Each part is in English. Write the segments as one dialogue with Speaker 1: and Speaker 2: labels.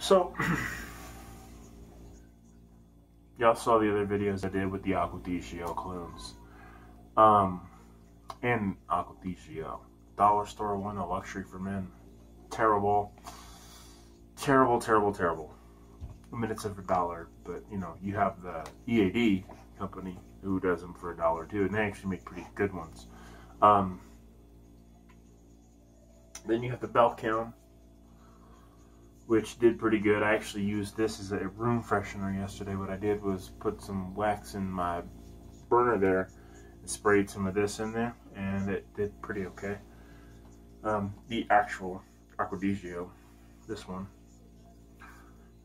Speaker 1: So, y'all saw the other videos I did with the aqua colognes. And aqua dollar store one, a luxury for men. Terrible. Terrible, terrible, terrible. I mean, it's a $1, but you know, you have the EAD company who does them for $1 too, and they actually make pretty good ones. Then you have the Belkin, which did pretty good. I actually used this as a room freshener yesterday. What I did was put some wax in my burner there and sprayed some of this in there, and it did pretty okay. The actual aqua, this one.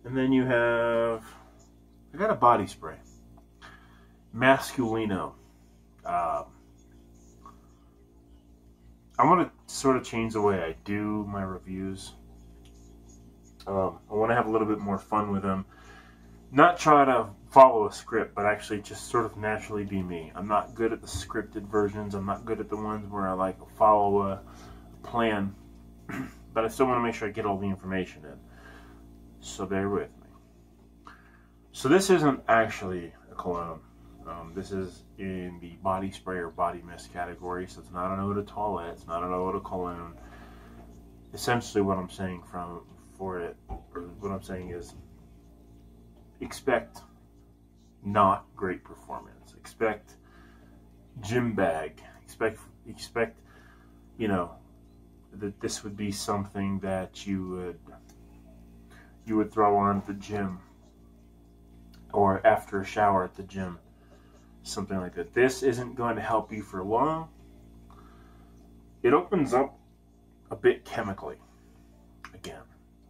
Speaker 1: And then you have, I got a body spray, masculino. I want to sort of change the way I do my reviews. I want to have a little bit more fun with them. Not try to follow a script, but actually just sort of naturally be me. I'm not good at the scripted versions. I'm not good at the ones where I like follow a plan. But I still want to make sure I get all the information in. So bear with me. So this isn't actually a cologne. This is in the body spray or body mist category. So it's not an eau de toilette. It's not an eau de cologne. Essentially what I'm saying what I'm saying is expect not great performance. Expect gym bag. Expect, you know, that this would be something that you would throw on at the gym or after a shower at the gym, something like that. This isn't going to help you for long. It opens up a bit chemically. Again,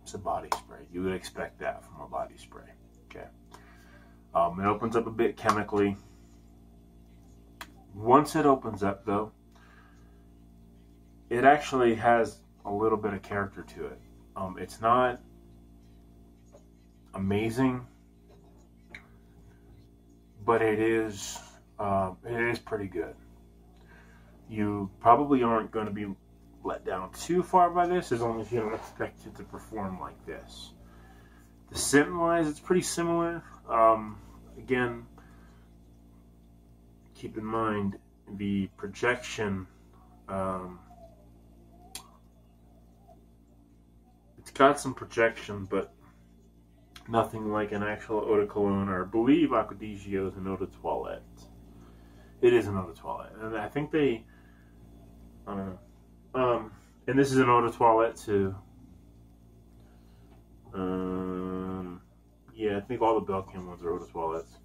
Speaker 1: it's a body spray. You would expect that from a body spray. Okay. It opens up a bit chemically. Once it opens up, though, it actually has a little bit of character to it. It's not amazing, but it is pretty good. You probably aren't going to be let down too far by this, as long as you don't expect it to perform like this. The scent wise, it's pretty similar. Again, keep in mind the projection. It's got some projection, but nothing like an actual eau de cologne, or I believe aqua is an eau de toilette. It is an eau de toilette, and I think I don't know. And this is an eau de toilette too. Yeah, I think all the Belkin ones are eau de toilettes.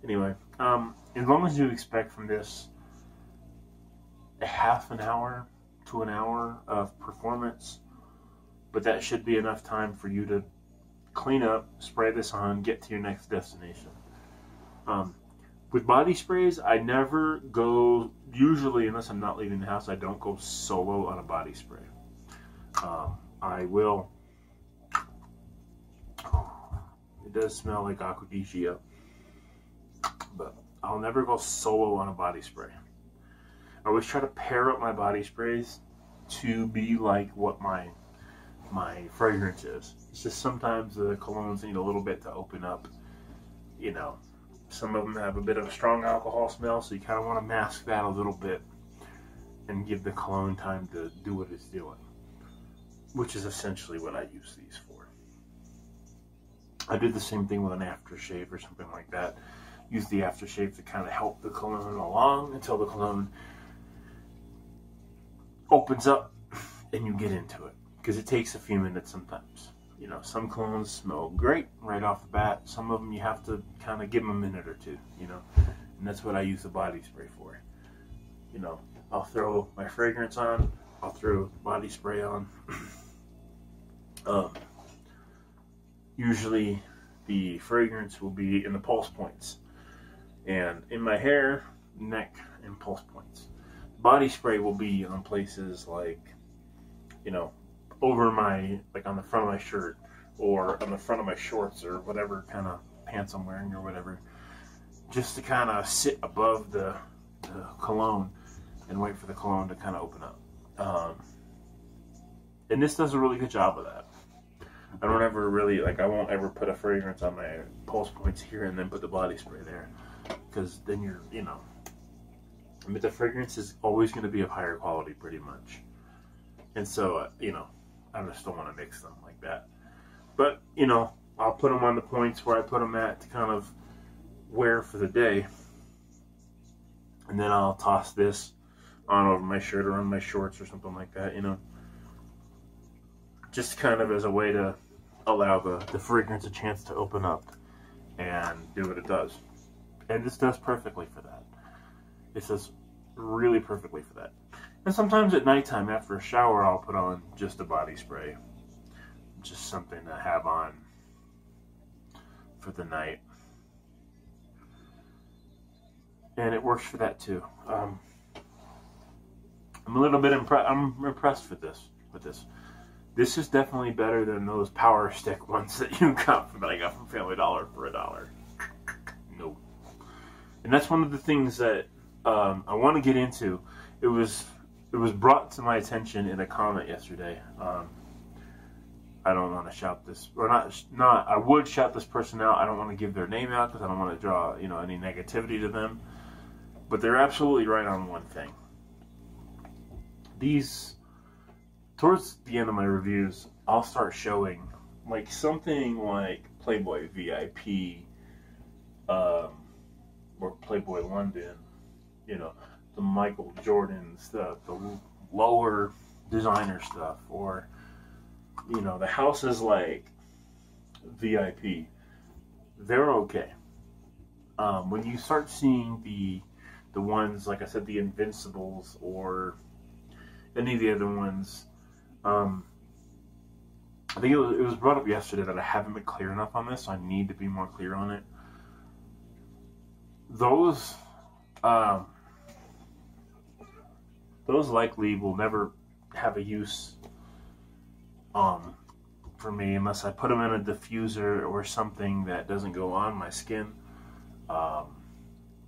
Speaker 1: Anyway, as long as you expect from this a half an hour to an hour of performance, but that should be enough time for you to clean up, spray this on, get to your next destination. With body sprays, I never go, usually unless I'm not leaving the house, I don't go solo on a body spray. I will, it does smell like aqua, but I'll never go solo on a body spray. I always try to pair up my body sprays to be like what my fragrance is. It's just sometimes the colognes need a little bit to open up. You know, some of them have a bit of a strong alcohol smell, so you kind of want to mask that a little bit and give the cologne time to do what it's doing, which is essentially what I use these for. I did the same thing with an aftershave or something like that. Use the aftershave to kind of help the cologne along until the cologne opens up and you get into it. Because it takes a few minutes sometimes. You know, some colognes smell great right off the bat. Some of them you have to kind of give them a minute or two, you know. And that's what I use the body spray for. You know, I'll throw my fragrance on. I'll throw body spray on. Usually the fragrance will be in the pulse points. And in my hair, neck, and pulse points. Body spray will be on places like, you know, over my, like on the front of my shirt, or on the front of my shorts, or whatever kind of pants I'm wearing, or whatever, just to kind of sit above the cologne and wait for the cologne to kind of open up. And this does a really good job of that. I don't ever really, like, I won't ever put a fragrance on my pulse points here and then put the body spray there. Because then you're, you know, I mean, the fragrance is always going to be of higher quality pretty much. And so, you know, I just don't want to mix them like that. But, you know, I'll put them on the points where I put them at to kind of wear for the day. And then I'll toss this on over my shirt or on my shorts or something like that, you know. Just kind of as a way to allow the fragrance a chance to open up and do what it does. And this does perfectly for that. It does really perfectly for that. And sometimes at nighttime after a shower, I'll put on just a body spray. Just something to have on for the night. And it works for that too. I'm a little bit impressed. I'm impressed with this. This is definitely better than those Power Stick ones that I got from Family Dollar for $1. No. And that's one of the things that I want to get into. It was brought to my attention in a comment yesterday. I don't want to shout this, or not. I would shout this person out. I don't want to give their name out because I don't want to draw, you know, any negativity to them. But they're absolutely right on one thing. Towards the end of my reviews, I'll start showing like something like Playboy VIP, or Playboy London, you know, the Michael Jordan stuff, the lower designer stuff, or, you know, the houses like VIP. They're okay. When you start seeing the ones, like I said, the Invincibles or any of the other ones, I think it was brought up yesterday that I haven't been clear enough on this, so I need to be more clear on it. Those likely will never have a use for me unless I put them in a diffuser or something that doesn't go on my skin,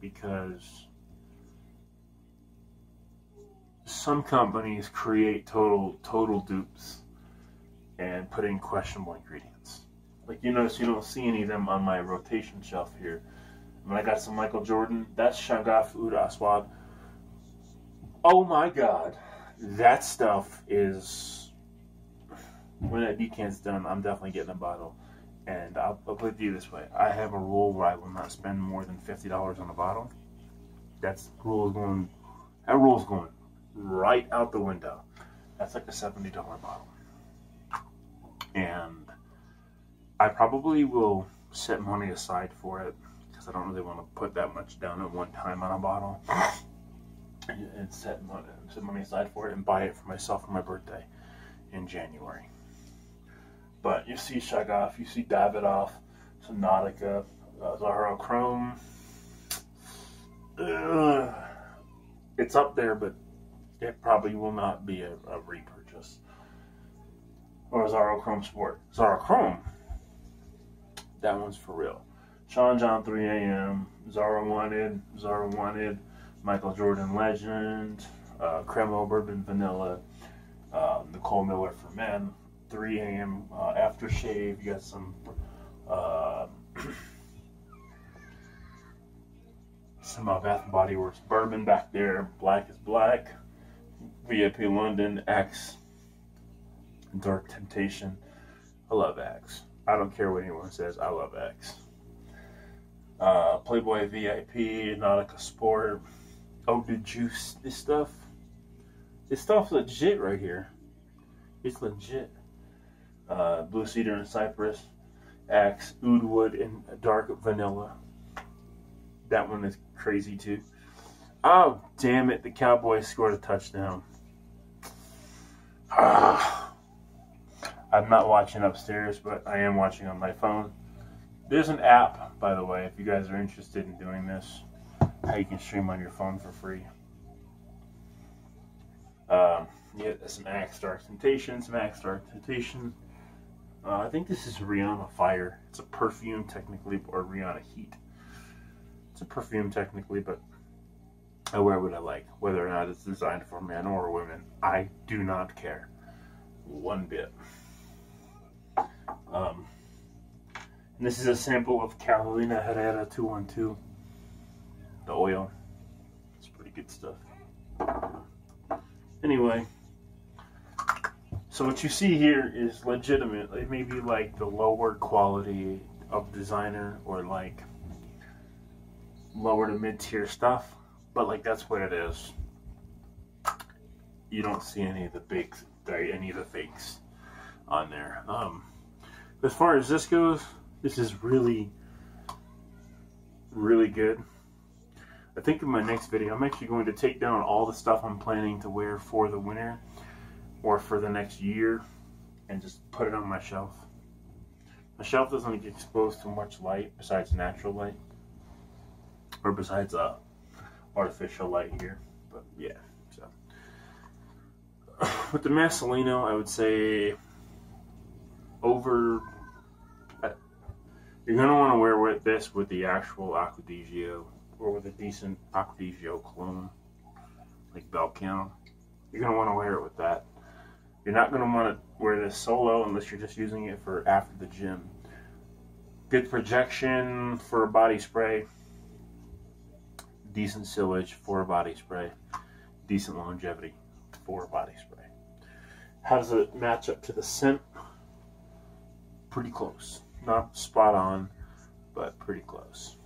Speaker 1: because some companies create total dupes and put in questionable ingredients. Like, you notice you don't see any of them on my rotation shelf here. When I got some Michael Jordan, that's Shagaf Oud Aswad. Oh my God, that stuff is, when that decant's done, I'm definitely getting a bottle. And I'll put it to you this way: I have a rule where I will not spend more than $50 on a bottle. That rule's going right out the window. That's like a $70 bottle. And I probably will set money aside for it because I don't really want to put that much down at one time on a bottle. And set money aside for it and buy it for myself for my birthday in January. But you see Shagaf, you see Davidoff, some Nautica, Zara Chrome. It's up there, but it probably will not be a repurchase. Or Zara Chrome Sport. Zara Chrome, that one's for real. Sean John 3 a.m., Zara Wanted, Michael Jordan Legend, Cremo Bourbon Vanilla, Nicole Miller for Men, 3 a.m. Aftershave. You got some Bath & Body Works bourbon back there. Black is Black, VIP London, X, Dark Temptation. I love X. I don't care what anyone says. I love X. Playboy VIP, Nautica Sport. Oh, the juice. This stuff's legit right here. It's legit. Blue Cedar and Cypress, Axe, Oud Wood, and Dark Vanilla. That one is crazy too. Oh, damn it. The Cowboys scored a touchdown. I'm not watching upstairs, but I am watching on my phone. There's an app, by the way, if you guys are interested in doing this, how you can stream on your phone for free. Yeah, some Axe Dark Temptation, I think this is Rihanna Fire. It's a perfume technically, or Rihanna Heat. It's a perfume technically, but I wear what I like. Whether or not it's designed for men or women, I do not care one bit. And this is a sample of Carolina Herrera 212, the oil. It's pretty good stuff. Anyway, so what you see here is legitimate. It may be like the lower quality of designer or like lower to mid-tier stuff, but like that's what it is. You don't see any of the fakes on there. As far as this goes, this is really, really good. I think in my next video, I'm actually going to take down all the stuff I'm planning to wear for the winter or for the next year and just put it on my shelf. My shelf doesn't get exposed to much light besides natural light or besides artificial light here. But yeah, so with the masculino, I would say you're going to want to wear this with the actual aqua or with a decent aqua clone like Belcam. You're going to want to wear it with that. You're not going to want to wear this solo unless you're just using it for after the gym. Good projection for a body spray. Decent sillage for a body spray. Decent longevity for a body spray. How does it match up to the scent? Pretty close. Not spot on, but pretty close.